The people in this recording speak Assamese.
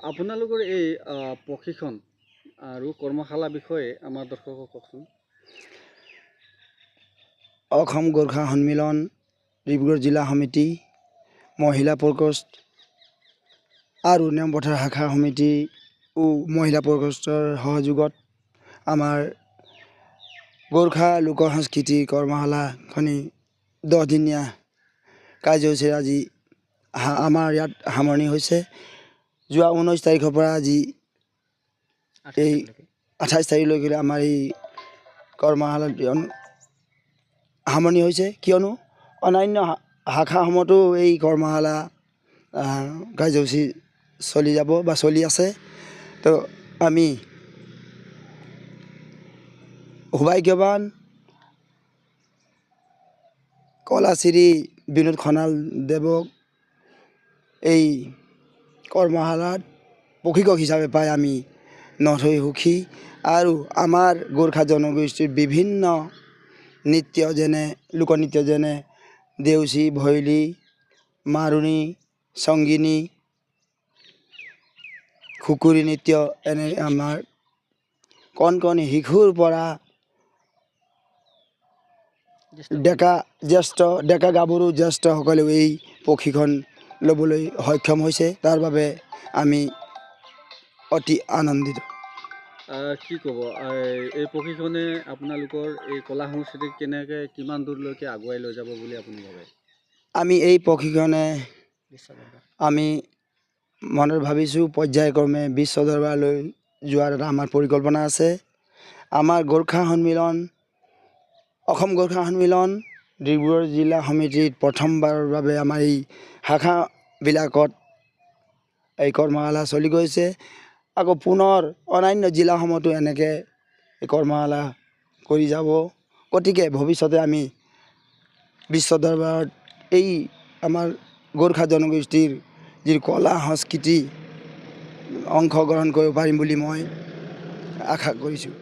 আপোনালোকৰ এই প্ৰশিক্ষণ আৰু কৰ্মশালা বিষয়ে আমাৰ দৰ্শকক কওকচোন। অসম গোৰ্খা সন্মিলন, ডিব্ৰুগড় জিলা সমিতি, মহিলা প্ৰকোষ্ঠ আৰু নেমপথাৰ শাখা সমিতি ও মহিলা প্ৰকোষ্ঠৰ সহযোগত আমাৰ গোৰ্খা লোক সংস্কৃতি কৰ্মশালাখনি 10 দিনীয়া কাৰ্যসূচীৰে আজি আমাৰ ইয়াত সামৰণি হৈছে। যোৱা 19 তাৰিখৰ পৰা আজি এই 28 তাৰিখলৈকে আমাৰ এই কৰ্মশালা সামৰণি হৈছে, কিয়নো অন্যান্য শাখাসমূহতো এই কৰ্মশালা কাৰ্যসূচী চলি যাব বা চলি আছে। তো আমি সৌভাগ্যৱান কলাশ্ৰী বিনোদ খনাল দেৱক এই কৰ্মশালাত প্ৰশিক্ষক হিচাপে পাই আমি নথৈ সুখী। আৰু আমাৰ গোৰ্খা জনগোষ্ঠীৰ বিভিন্ন নৃত্য যেনে লোকনৃত্য যেনে দেউচী, ভৈলী, মাৰুনী, সংগীনী, খুকুৰী নৃত্য, এনে আমাৰ কণ কণ শিশুৰ পৰা ডেকা গাভৰু জ্যেষ্ঠসকলেও এই প্ৰশিক্ষণ ল'বলৈ সক্ষম হৈছে। তাৰ বাবে আমি অতি আনন্দিত। কি ক'ব, এই প্ৰশিক্ষণে আপোনালোকৰ এই কলা সংস্কৃতিক কেনেকৈ কিমান দূৰলৈকে আগুৱাই লৈ যাব বুলি আপুনি ভাবে? আমি এই প্ৰশিক্ষণে আমি মনত ভাবিছোঁ পৰ্যায়ক্ৰমে বিশ্ব দৰবাৰলৈ যোৱাৰ এটা আমাৰ পৰিকল্পনা আছে। আমাৰ গোৰ্খা সন্মিলন, অসম গোৰ্খা সন্মিলন ডিব্ৰুগড় জিলা সমিতিত প্ৰথমবাৰৰ বাবে আমাৰ এই শাখাবিলাকত এই কৰ্মশালা চলি গৈছে। আকৌ পুনৰ অন্যান্য জিলাসমূহতো এনেকৈ এই কৰ্মশালা কৰি যাব। গতিকে ভৱিষ্যতে আমি বিশ্ব দৰবাৰত এই আমাৰ গোৰ্খা জনগোষ্ঠীৰ যি কলা সংস্কৃতি অংশগ্ৰহণ কৰিব পাৰিম বুলি মই আশা কৰিছোঁ।